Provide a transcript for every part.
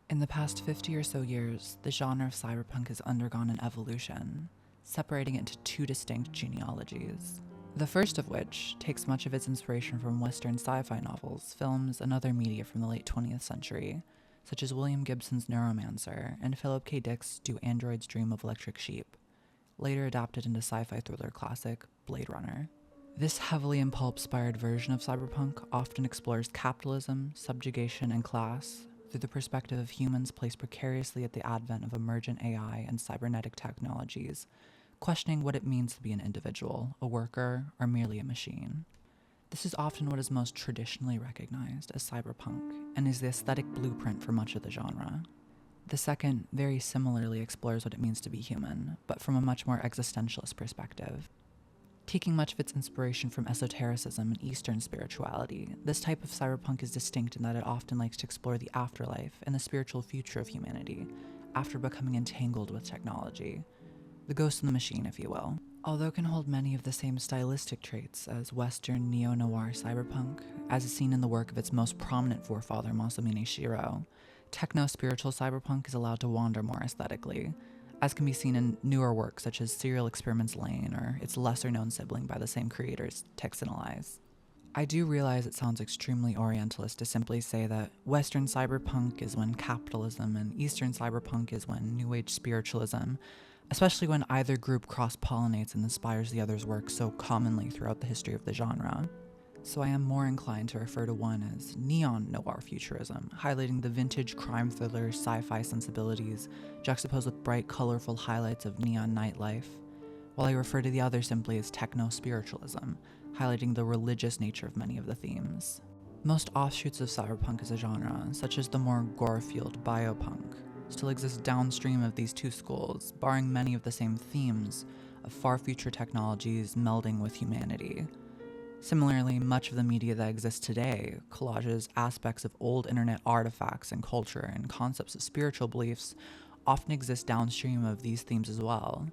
In the past 50 or so years, the genre of cyberpunk has undergone an evolution, separating it into two distinct genealogies. The first of which takes much of its inspiration from Western sci-fi novels, films, and other media from the late 20th century, such as William Gibson's Neuromancer and Philip K. Dick's Do Androids Dream of Electric Sheep, later adapted into sci-fi thriller classic Blade Runner. This heavily impulp-inspired version of cyberpunk often explores capitalism, subjugation, and class through the perspective of humans placed precariously at the advent of emergent AI and cybernetic technologies, questioning what it means to be an individual, a worker, or merely a machine. This is often what is most traditionally recognized as cyberpunk, and is the aesthetic blueprint for much of the genre. The second very similarly explores what it means to be human, but from a much more existentialist perspective. Taking much of its inspiration from esotericism and Eastern spirituality, this type of cyberpunk is distinct in that it often likes to explore the afterlife and the spiritual future of humanity after becoming entangled with technology. The ghost in the machine, if you will. Although it can hold many of the same stylistic traits as Western neo-noir cyberpunk, as is seen in the work of its most prominent forefather Masamune Shirow, Techno-Spiritual cyberpunk is allowed to wander more aesthetically, as can be seen in newer works such as Serial Experiments Lane or its lesser-known sibling by the same creators, Texanalize. I do realize it sounds extremely orientalist to simply say that Western cyberpunk is when capitalism and Eastern cyberpunk is when New Age spiritualism, especially when either group cross-pollinates and inspires the other's work so commonly throughout the history of the genre. So I am more inclined to refer to one as neon noir futurism, highlighting the vintage crime thriller sci-fi sensibilities juxtaposed with bright, colorful highlights of neon nightlife, while I refer to the other simply as techno-spiritualism, highlighting the religious nature of many of the themes. Most offshoots of cyberpunk as a genre, such as the more gore-fueled biopunk, still exist downstream of these two schools, barring many of the same themes of far future technologies melding with humanity. Similarly, much of the media that exists today collages aspects of old internet artifacts and culture and concepts of spiritual beliefs often exist downstream of these themes as well,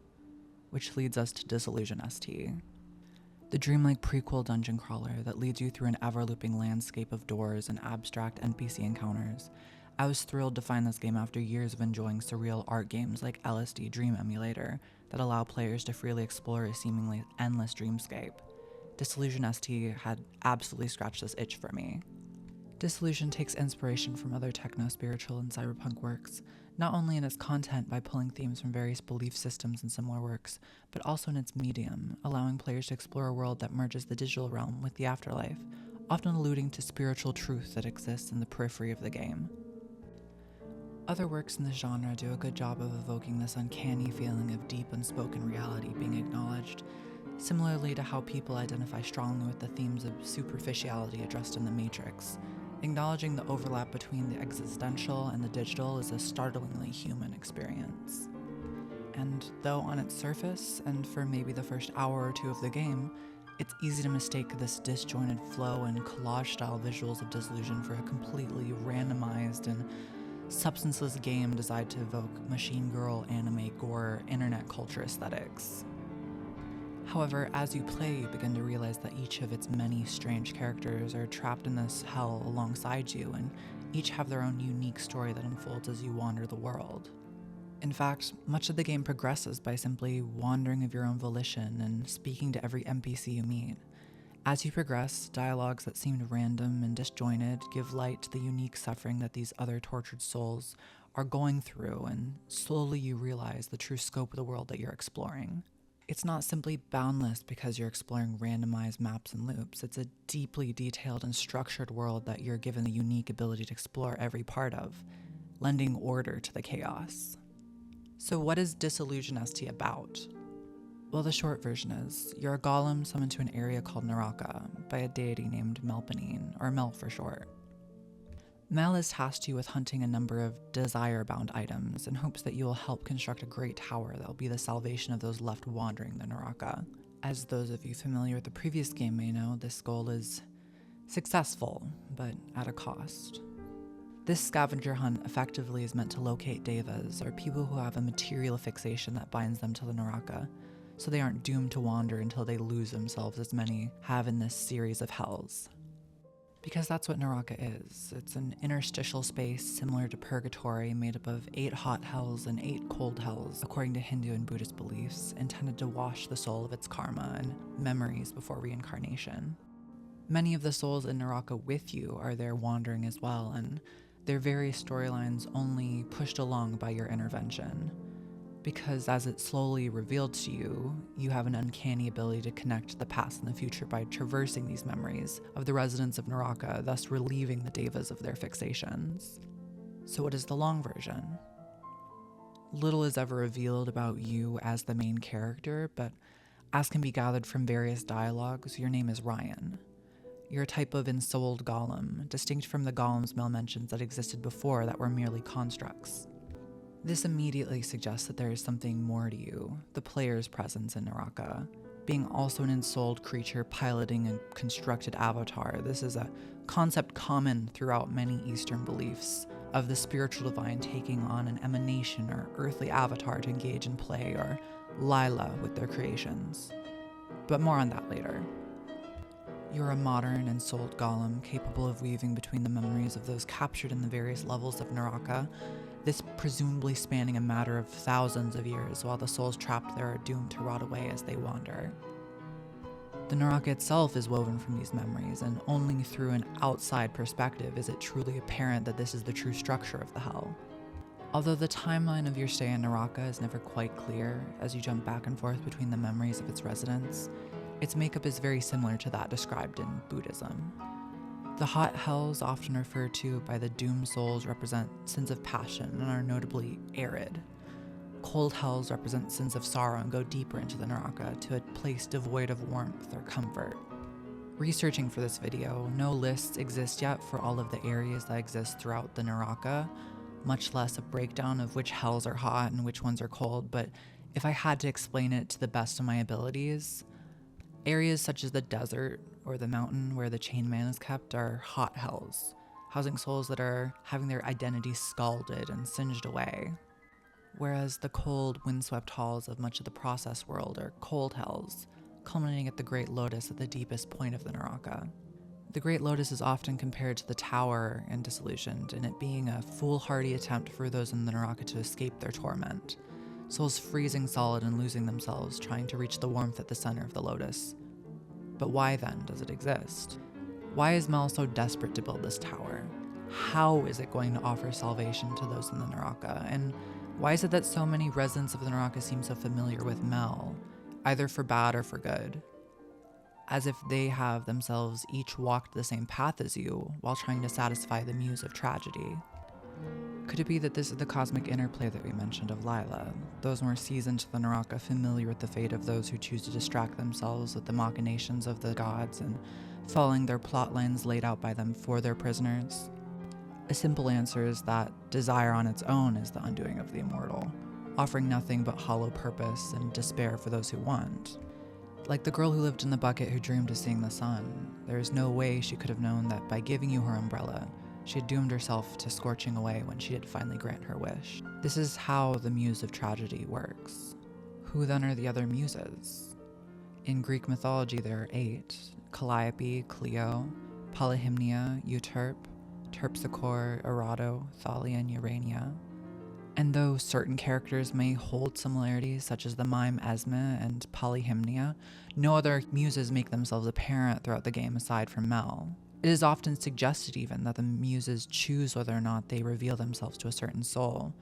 which leads us to Disillusion ST. The dreamlike prequel dungeon crawler that leads you through an ever-looping landscape of doors and abstract NPC encounters. I was thrilled to find this game after years of enjoying surreal art games like LSD Dream Emulator that allow players to freely explore a seemingly endless dreamscape. Disillusion ST had absolutely scratched this itch for me. Disillusion takes inspiration from other techno-spiritual and cyberpunk works, not only in its content by pulling themes from various belief systems in similar works, but also in its medium, allowing players to explore a world that merges the digital realm with the afterlife, often alluding to spiritual truth that exists in the periphery of the game. Other works in this genre do a good job of evoking this uncanny feeling of deep unspoken reality being acknowledged, similarly to how people identify strongly with the themes of superficiality addressed in The Matrix. Acknowledging the overlap between the existential and the digital is a startlingly human experience. And though on its surface, and for maybe the first hour or two of the game, it's easy to mistake this disjointed flow and collage-style visuals of Disillusion for a completely randomized and substanceless game designed to evoke machine girl, anime, gore, internet culture aesthetics. However, as you play, you begin to realize that each of its many strange characters are trapped in this hell alongside you, and each have their own unique story that unfolds as you wander the world. In fact, much of the game progresses by simply wandering of your own volition and speaking to every NPC you meet. As you progress, dialogues that seemed random and disjointed give light to the unique suffering that these other tortured souls are going through, and slowly you realize the true scope of the world that you're exploring. It's not simply boundless because you're exploring randomized maps and loops. It's a deeply detailed and structured world that you're given the unique ability to explore every part of, lending order to the chaos. So what is Disillusion ST about? Well, the short version is, you're a golem summoned to an area called Naraka by a deity named Melpomene, or Mel for short. Mel is tasked you with hunting a number of desire-bound items in hopes that you will help construct a great tower that will be the salvation of those left wandering the Naraka. As those of you familiar with the previous game may know, this goal is successful, but at a cost. This scavenger hunt effectively is meant to locate devas, or people who have a material fixation that binds them to the Naraka, so they aren't doomed to wander until they lose themselves as many have in this series of hells. Because that's what Naraka is. It's an interstitial space similar to purgatory, made up of 8 hot hells and 8 cold hells, according to Hindu and Buddhist beliefs, intended to wash the soul of its karma and memories before reincarnation. Many of the souls in Naraka with you are there wandering as well, and their various storylines only pushed along by your intervention. Because as it slowly revealed to you, you have an uncanny ability to connect the past and the future by traversing these memories of the residents of Naraka, thus relieving the devas of their fixations. So what is the long version? Little is ever revealed about you as the main character, but as can be gathered from various dialogues, your name is Ryan. You're a type of ensouled golem, distinct from the golems Mel mentions that existed before that were merely constructs. This immediately suggests that there is something more to you, the player's presence in Naraka. Being also an ensouled creature piloting a constructed avatar, this is a concept common throughout many Eastern beliefs of the spiritual divine taking on an emanation or earthly avatar to engage in play or Lila with their creations. But more on that later. You're a modern ensouled golem capable of weaving between the memories of those captured in the various levels of Naraka, this presumably spanning a matter of thousands of years, while the souls trapped there are doomed to rot away as they wander. The Naraka itself is woven from these memories, and only through an outside perspective is it truly apparent that this is the true structure of the hell. Although the timeline of your stay in Naraka is never quite clear, as you jump back and forth between the memories of its residents, its makeup is very similar to that described in Buddhism. The hot hells, often referred to by the doomed souls, represent sins of passion and are notably arid. Cold hells represent sins of sorrow and go deeper into the Naraka to a place devoid of warmth or comfort. Researching for this video, no lists exist yet for all of the areas that exist throughout the Naraka, much less a breakdown of which hells are hot and which ones are cold, but if I had to explain it to the best of my abilities, areas such as the desert or the mountain where the chain man is kept are hot hells, housing souls that are having their identities scalded and singed away. Whereas the cold, windswept halls of much of the process world are cold hells, culminating at the Great Lotus at the deepest point of the Naraka. The Great Lotus is often compared to the Tower in Disillusion, in it being a foolhardy attempt for those in the Naraka to escape their torment, souls freezing solid and losing themselves, trying to reach the warmth at the center of the lotus. But why then does it exist? Why is Mel so desperate to build this tower? How is it going to offer salvation to those in the Naraka? And why is it that so many residents of the Naraka seem so familiar with Mel, either for bad or for good? As if they have themselves each walked the same path as you while trying to satisfy the muse of tragedy. Could it be that this is the cosmic interplay that we mentioned of Lila, those more seasoned to the Naraka familiar with the fate of those who choose to distract themselves with the machinations of the gods and following their plot lines laid out by them for their prisoners? A simple answer is that desire on its own is the undoing of the immortal, offering nothing but hollow purpose and despair for those who want. Like the girl who lived in the bucket who dreamed of seeing the sun, there is no way she could have known that by giving you her umbrella, she had doomed herself to scorching away when she did finally grant her wish. This is how the muse of tragedy works. Who then are the other muses? In Greek mythology there are 8, Calliope, Clio, Polyhymnia, Euterpe, Terpsichore, Erato, Thalia, and Urania. And though certain characters may hold similarities, such as the mime Esme and Polyhymnia, no other muses make themselves apparent throughout the game aside from Mel. It is often suggested even that the muses choose whether or not they reveal themselves to a certain soul,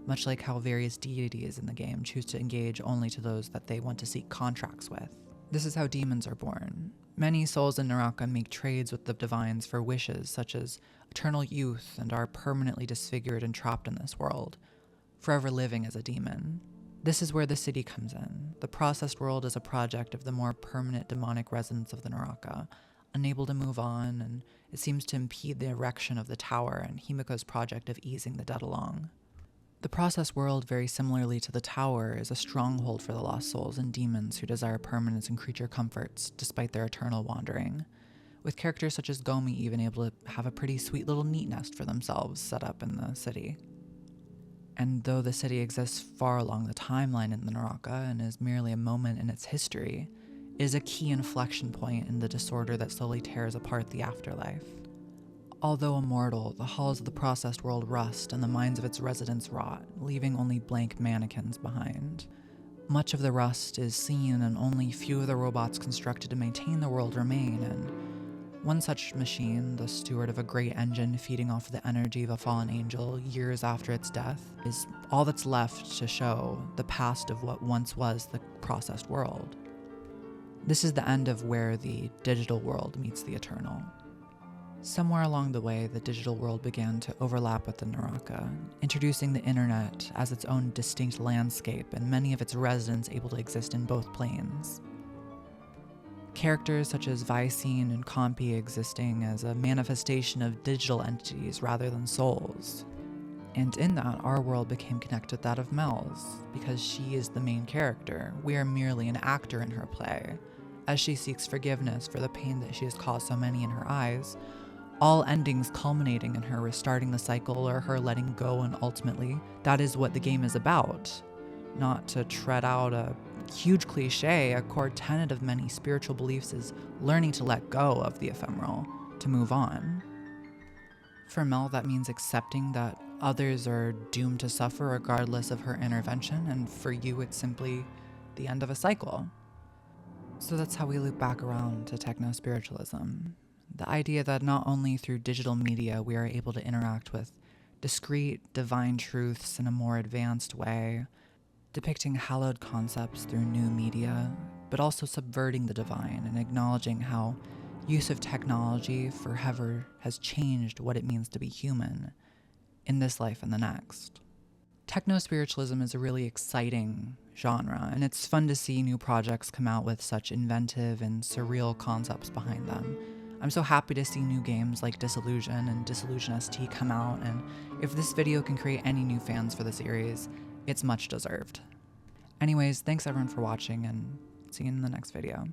much like how various deities in the game choose to engage only to those that they want to seek contracts with. This is how demons are born. Many souls in Naraka make trades with the divines for wishes such as eternal youth and are permanently disfigured and trapped in this world, forever living as a demon. This is where the city comes in. The processed world is a project of the more permanent demonic residents of the Naraka, unable to move on, and it seems to impede the erection of the tower and Himiko's project of easing the dead along. The process world, very similarly to the tower, is a stronghold for the lost souls and demons who desire permanence and creature comforts despite their eternal wandering, with characters such as Gomi even able to have a pretty sweet little neat nest for themselves set up in the city. And though the city exists far along the timeline in the Naraka and is merely a moment in its history, it is a key inflection point in the disorder that slowly tears apart the afterlife. Although immortal, the halls of the processed world rust and the minds of its residents rot, leaving only blank mannequins behind. Much of the rust is seen, and only few of the robots constructed to maintain the world remain, and one such machine, the steward of a great engine feeding off the energy of a fallen angel years after its death, is all that's left to show the past of what once was the processed world. This is the end of where the digital world meets the eternal. Somewhere along the way, the digital world began to overlap with the Naraka, introducing the internet as its own distinct landscape and many of its residents able to exist in both planes. Characters such as Vicene and Compy existing as a manifestation of digital entities rather than souls. And in that, our world became connected with that of Mel's, because she is the main character. We are merely an actor in her play, as she seeks forgiveness for the pain that she has caused so many in her eyes, all endings culminating in her restarting the cycle or her letting go, and ultimately, that is what the game is about. Not to tread out a huge cliche, a core tenet of many spiritual beliefs is learning to let go of the ephemeral, to move on. For Mel, that means accepting that others are doomed to suffer regardless of her intervention, and for you, it's simply the end of a cycle. So that's how we loop back around to techno-spiritualism. The idea that not only through digital media we are able to interact with discrete, divine truths in a more advanced way, depicting hallowed concepts through new media, but also subverting the divine and acknowledging how use of technology forever has changed what it means to be human in this life and the next. Techno-spiritualism is a really exciting genre, and it's fun to see new projects come out with such inventive and surreal concepts behind them. I'm so happy to see new games like Disillusion and Disillusion ST come out, and if this video can create any new fans for the series, it's much deserved. Anyways, thanks everyone for watching, and see you in the next video.